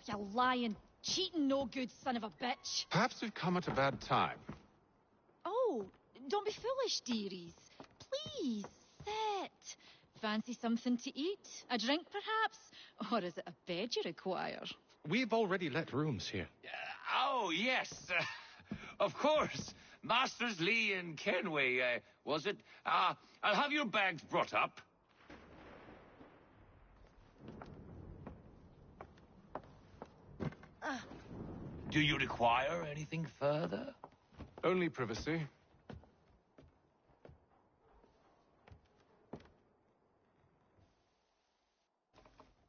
you lying, cheating, no good son of a bitch. Perhaps we've come at a bad time. Oh, don't be foolish, dearies. Please, sit. Fancy something to eat? A drink, perhaps? Or is it a bed you require? We've already let rooms here. Oh, yes. Of course. Masters Lee and Kenway, was it? I'll have your bags brought up. Do you require anything further? Only privacy.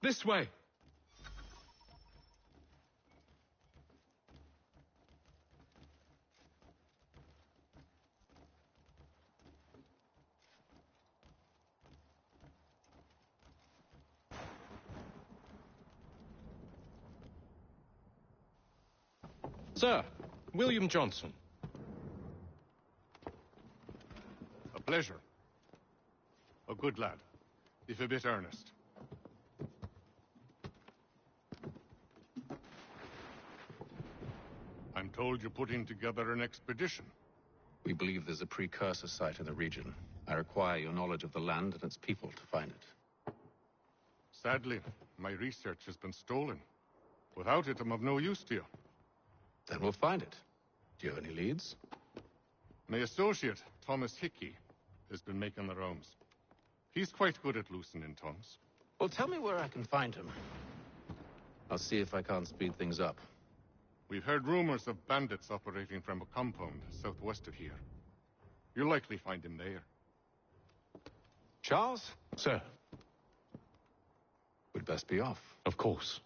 This way. Sir, William Johnson. A pleasure. A good lad, if a bit earnest. I'm told you're putting together an expedition. We believe there's a precursor site in the region. I require your knowledge of the land and its people to find it. Sadly, my research has been stolen. Without it, I'm of no use to you. Then we'll find it. Do you have any leads? My associate, Thomas Hickey, has been making the rounds. He's quite good at loosening tongues. Well, tell me where I can find him. I'll see if I can't speed things up. We've heard rumors of bandits operating from a compound southwest of here. You'll likely find him there. Charles? Sir. We'd best be off. Of course.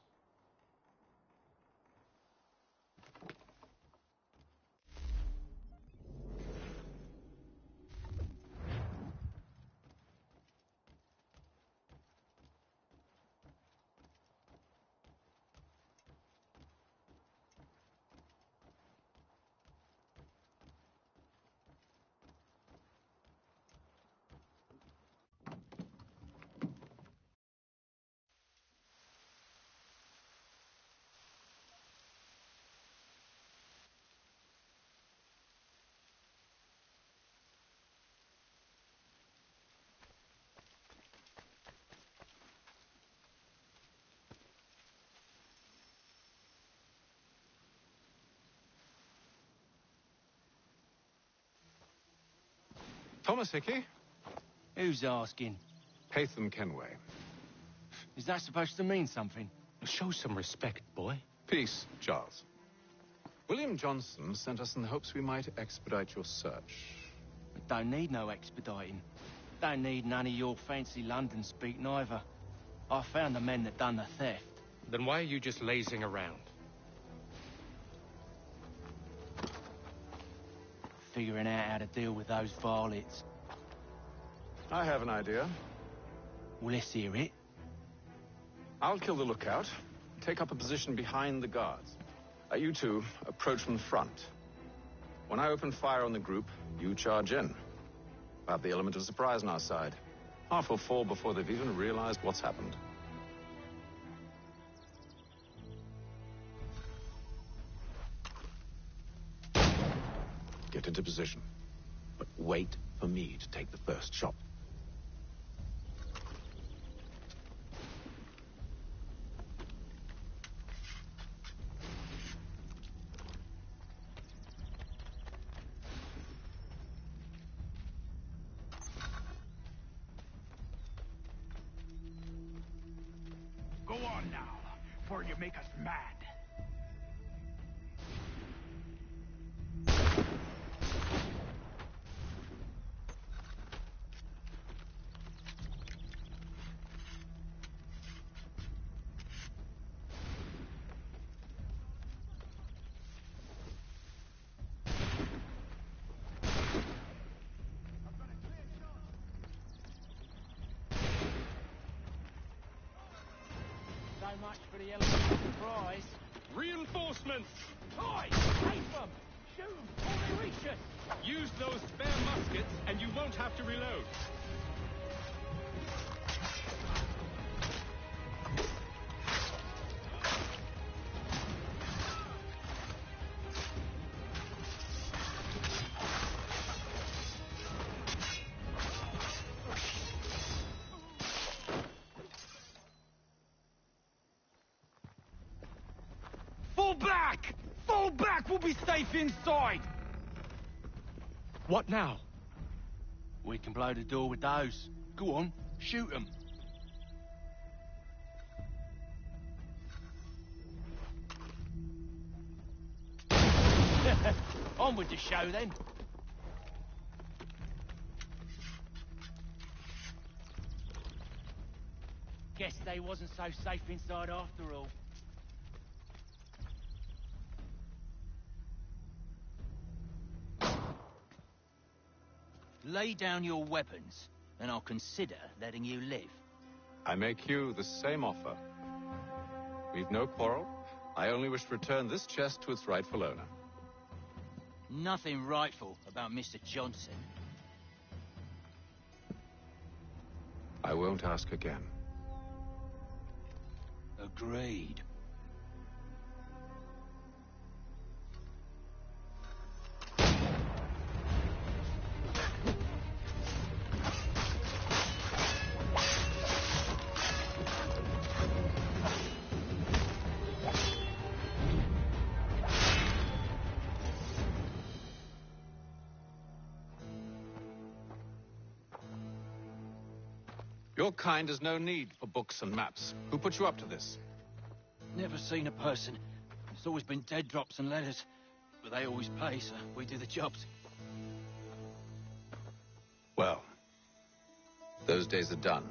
Thomas Hickey? Who's asking? Haytham Kenway. Is that supposed to mean something? Show some respect, boy. Peace, Charles. William Johnson sent us in the hopes we might expedite your search. We don't need no expediting. Don't need none of your fancy London speak neither. I found the men that done the theft. Then why are you just lazing around? Figuring out how to deal with those varlets. I have an idea. Well, let's hear it. I'll kill the lookout, take up a position behind the guards. You two approach from the front. When I open fire on the group, you charge in. We'll have the element of surprise on our side. Half will fall before they've even realized what's happened. Get into position, but wait for me to take the first shot. Go on now, before you make us mad. So much for the element of surprise. Reinforcements! Oi! Save them! Shoot them before they reach us! Use those spare muskets and you won't have to reload. back! Fall back! We'll be safe inside! What now? We can blow the door with those. Go on, shoot them. On with the show, then. Guess they wasn't so safe inside after all. Lay down your weapons, and I'll consider letting you live. I make you the same offer. We've no quarrel. I only wish to return this chest to its rightful owner. Nothing rightful about Mr. Johnson. I won't ask again. Agreed. Your kind has no need for books and maps. Who put you up to this? Never seen a person. It's always been dead drops and letters. But they always pay, so we do the jobs. Well, those days are done.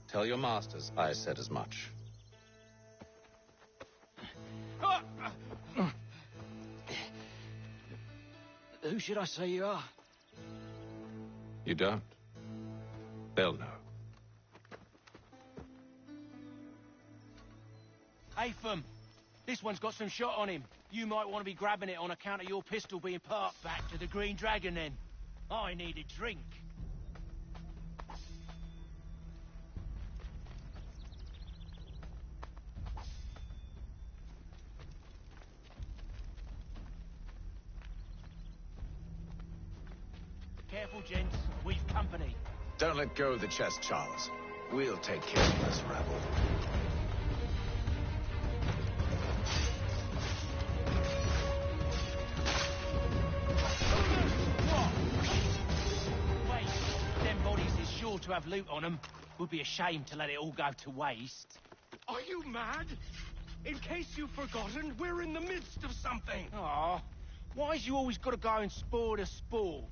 Tell your masters I said as much. Who should I say you are? You don't? They'll know. Atham, this one's got some shot on him. You might want to be grabbing it on account of your pistol being parked back to the Green Dragon then. I need a drink. Careful, gents. We've company. Don't let go of the chest, Charles. We'll take care of this rabble. To have loot on them. Would be a shame to let it all go to waste. Are you mad? In case you've forgotten, we're in the midst of something. Aw, why's you always got to go and spoil the sport?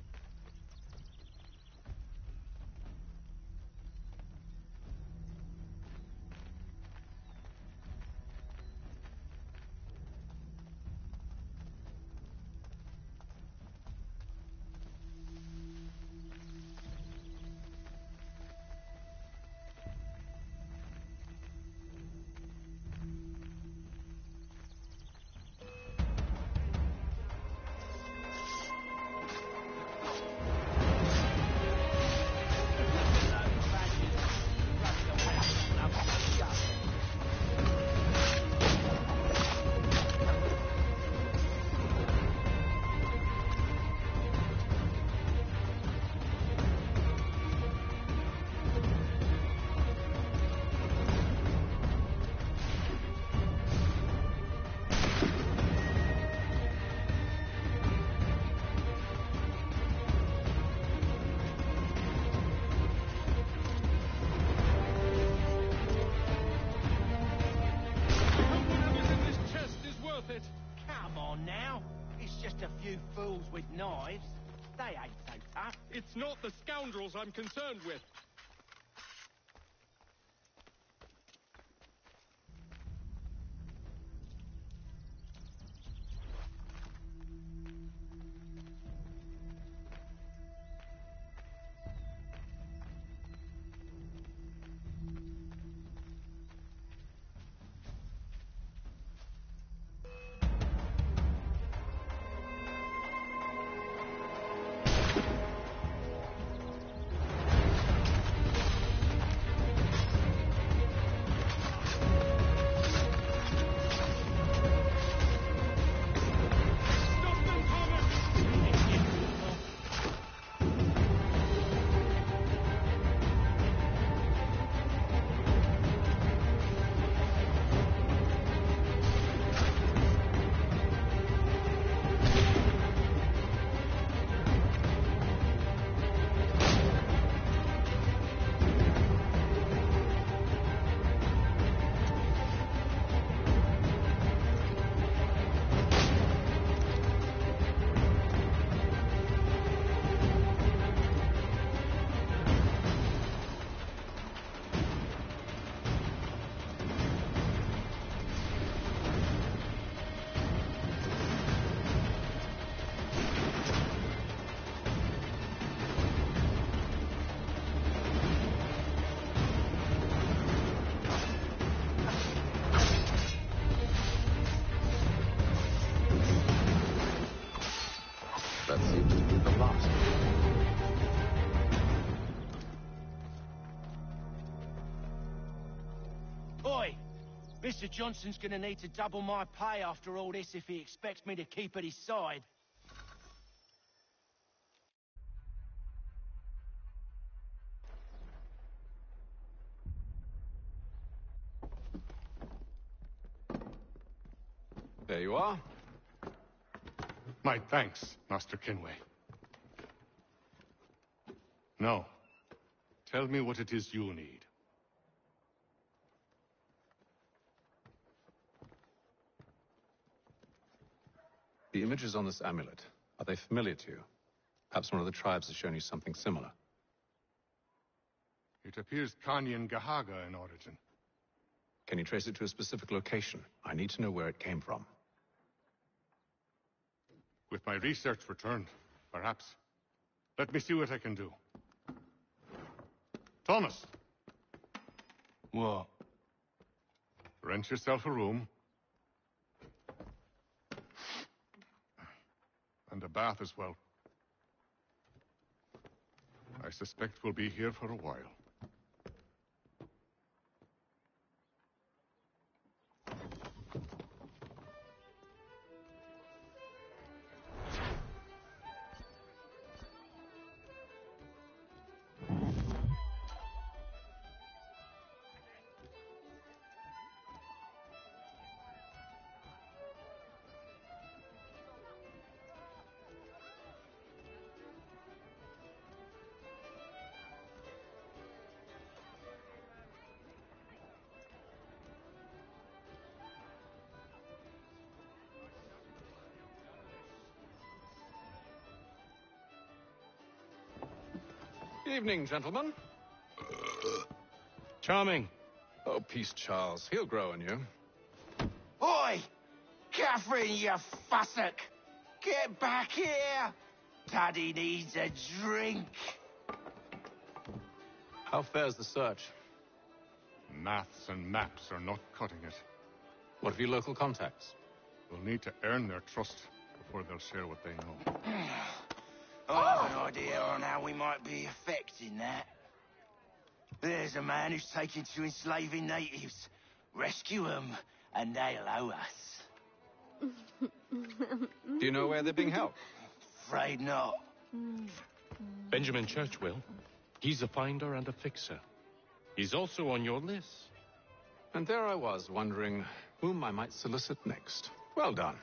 Fools with knives. They ain't so tough. It's not the scoundrels I'm concerned with. Mr. Johnson's gonna need to double my pay after all this if he expects me to keep at his side. There you are. My thanks, Master Kenway. Now, tell me what it is you need. The images on this amulet, are they familiar to you? Perhaps one of the tribes has shown you something similar. It appears Kanyan Gahaga in origin. Can you trace it to a specific location? I need to know where it came from. With my research returned, perhaps. Let me see what I can do. Thomas! What? Rent yourself a room. And a bath as well. I suspect we'll be here for a while. Evening, gentlemen. Charming. Oh, peace, Charles. He'll grow on you. Oi! Catherine, you fussock! Get back here! Daddy needs a drink. How fares the search? Maths and maps are not cutting it. What of your local contacts? We'll need to earn their trust before they'll share what they know. I have an idea on how we might be affecting that. There's a man who's taken to enslaving natives. Rescue them, and they'll owe us. Do you know where they're being held? Afraid not. Benjamin Church will. He's a finder and a fixer. He's also on your list. And there I was, wondering whom I might solicit next. Well done.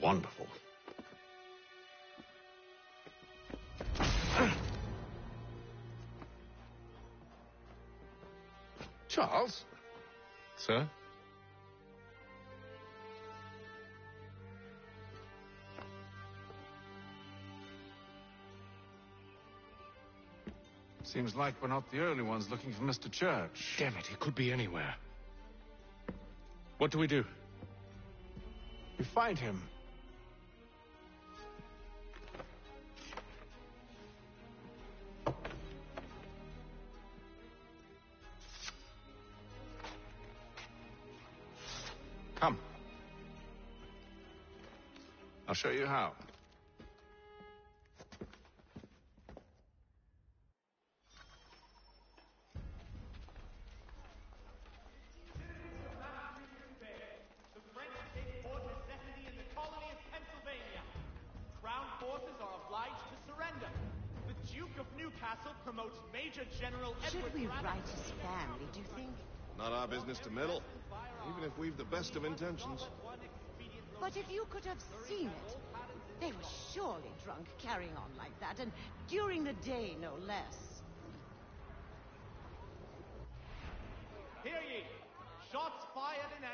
Wonderful. Charles? Sir? Seems like we're not the only ones looking for Mr. Church. Damn it, he could be anywhere. What do we do? We find him. Come. I'll show you how. Promotes Major General Should Edward we Braddock. write his family, do you think? Not our business to meddle, even if we've the best of intentions. But if you could have seen it, they were surely drunk carrying on like that, and during the day, no less.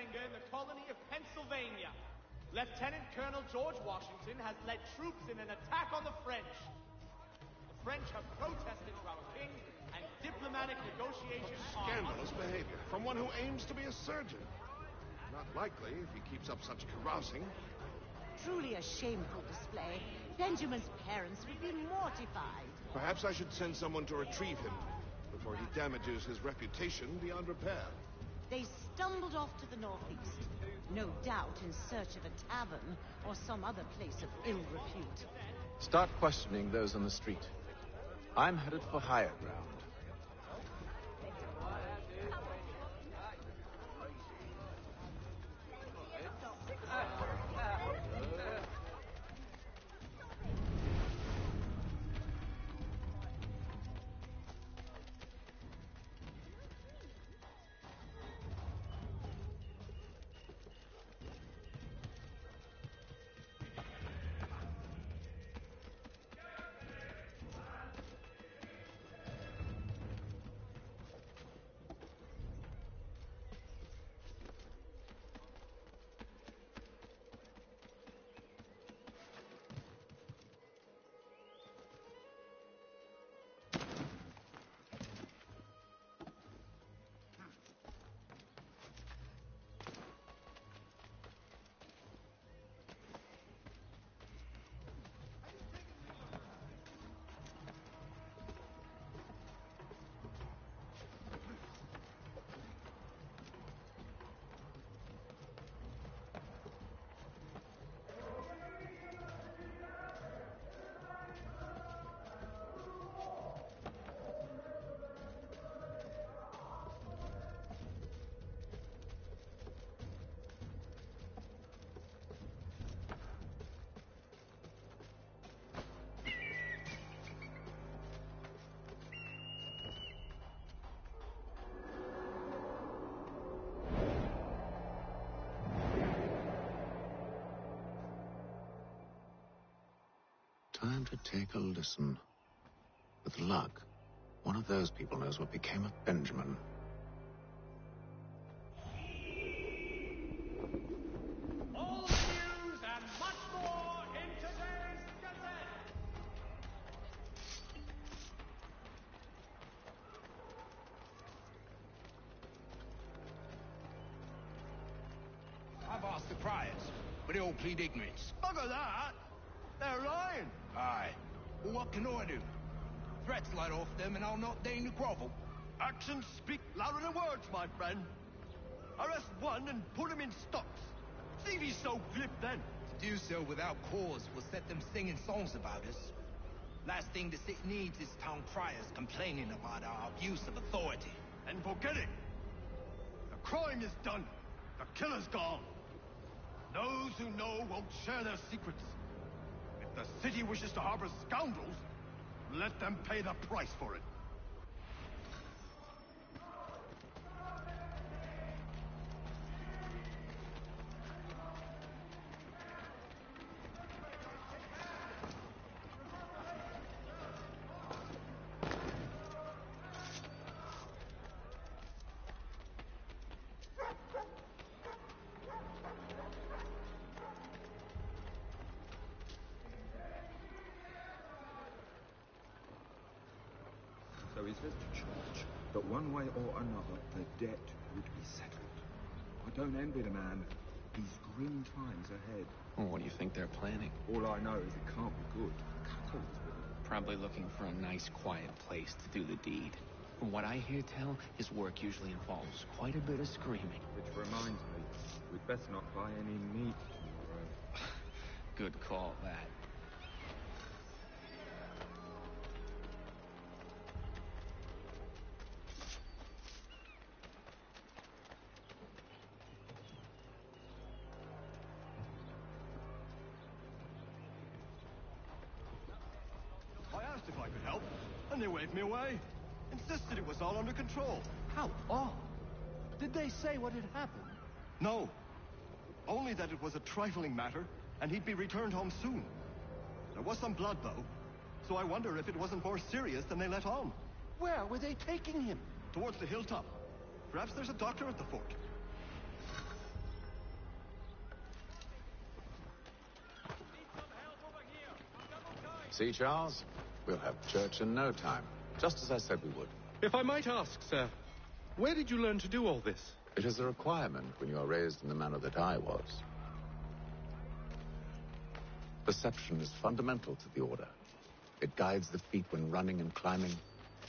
anger in the colony of Pennsylvania. Lieutenant Colonel George Washington has led troops in an attack on the French. The French have protested to our king, and diplomatic negotiations are... Scandalous behavior from one who aims to be a surgeon. Not likely if he keeps up such carousing. Truly a shameful display. Benjamin's parents would be mortified. Perhaps I should send someone to retrieve him before he damages his reputation beyond repair. They stumbled off to the northeast, no doubt in search of a tavern or some other place of ill repute. Start questioning those on the street. I'm headed for higher ground. Time to take a listen. With luck, one of those people knows what became of Benjamin. All the news and much more in today's Gazette! I've asked the criers, but they all plead ignorance. Bugger that! They're lying! Aye. Well, what can I do? Threats light off them, and I'll not deign to grovel. Actions speak louder than words, my friend. Arrest one and put him in stocks. See if he's so glib then. To do so without cause will set them singing songs about us. Last thing the city needs is town criers complaining about our abuse of authority. And forget it. The crime is done. The killer's gone. Those who know won't share their secrets. If the city wishes to harbor scoundrels, let them pay the price for it. So he says to Church that one way or another the debt would be settled. I don't envy the man. He's grim times ahead. Well, what do you think they're planning? All I know is it can't be good. Cuttle's with him. Probably looking for a nice, quiet place to do the deed. From what I hear tell, his work usually involves quite a bit of screaming. Which reminds me, we'd best not buy any meat tomorrow. Good call, that. I asked if I could help, and they waved me away. Insisted it was all under control. How odd. Did they say what had happened? No. Only that it was a trifling matter, and he'd be returned home soon. There was some blood, though, so I wonder if it wasn't more serious than they let on. Where were they taking him? Towards the hilltop. Perhaps there's a doctor at the fort. See, Charles? We'll have church in no time. Just as I said we would. If I might ask, sir, where did you learn to do all this? It is a requirement when you are raised in the manner that I was. Perception is fundamental to the order. It guides the feet when running and climbing,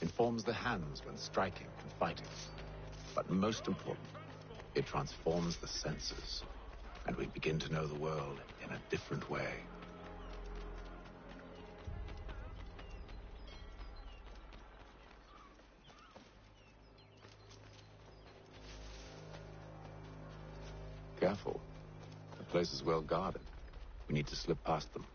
informs the hands when striking and fighting. But most important, it transforms the senses, and we begin to know the world in a different way. Careful. The place is well guarded. We need to slip past them.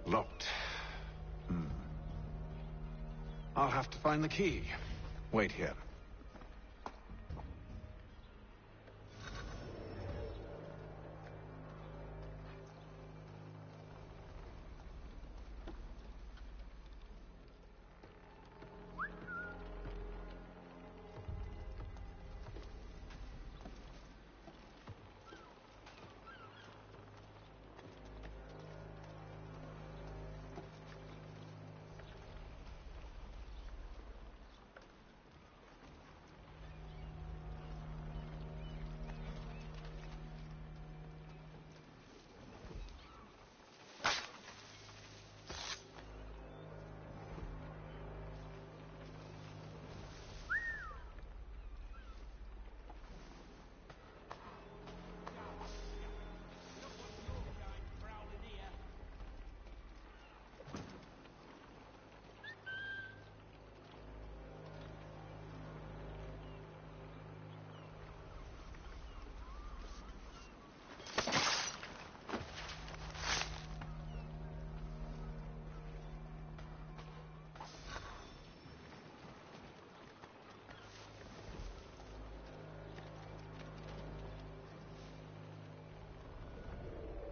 Locked. I'll have to find the key. Wait here.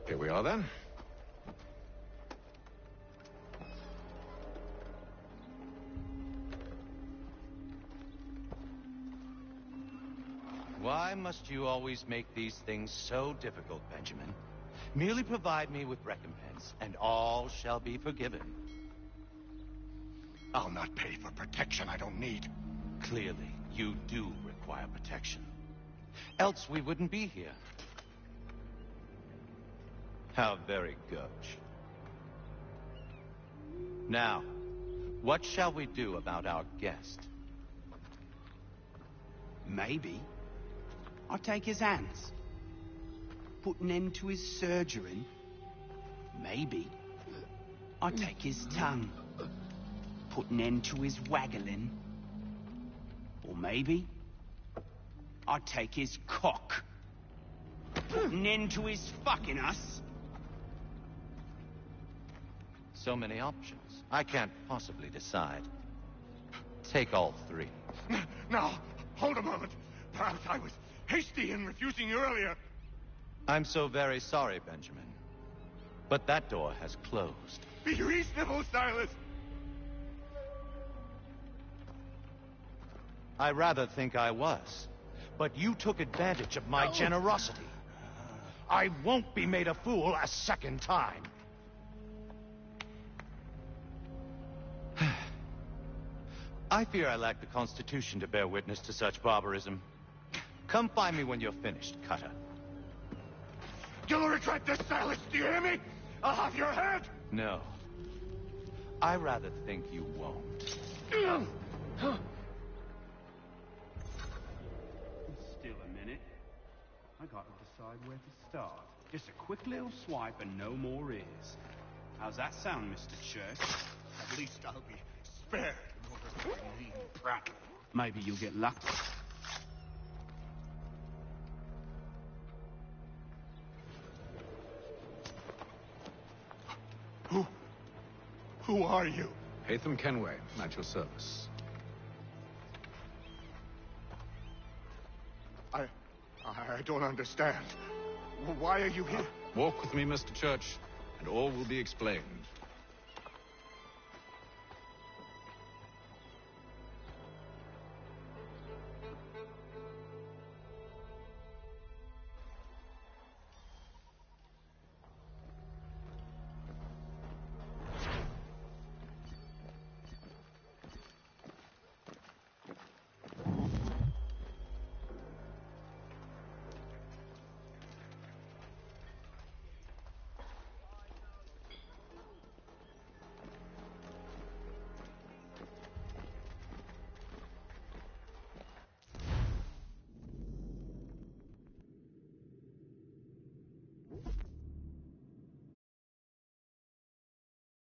Here we are, then. Why must you always make these things so difficult, Benjamin? Merely provide me with recompense, and all shall be forgiven. I'll not pay for protection I don't need. Clearly, you do require protection. Else we wouldn't be here. How very gauche. Now, what shall we do about our guest? Maybe I'll take his hands. Put an end to his surgering. Maybe I'll take his tongue. Put an end to his waggling. Or maybe I'll take his cock. Put an end to his fucking us. So many options. I can't possibly decide. Take all three. Now, hold a moment. Perhaps I was hasty in refusing you earlier. I'm so very sorry, Benjamin. But that door has closed. Be reasonable, Silas. I rather think I was. But you took advantage of my generosity. I won't be made a fool a second time. I fear I lack the constitution to bear witness to such barbarism. Come find me when you're finished, Cutter. You'll regret this, Silas, do you hear me? I'll have your head! No. I rather think you won't. Still a minute. I gotta decide where to start. Just a quick little swipe and no more is. How's that sound, Mr. Church? At least I'll be spared in order to remain prattle. Maybe you'll get lucky. Who are you? Hatham Kenway, at your service. I don't understand. Why are you here? Walk with me, Mr. Church, and all will be explained.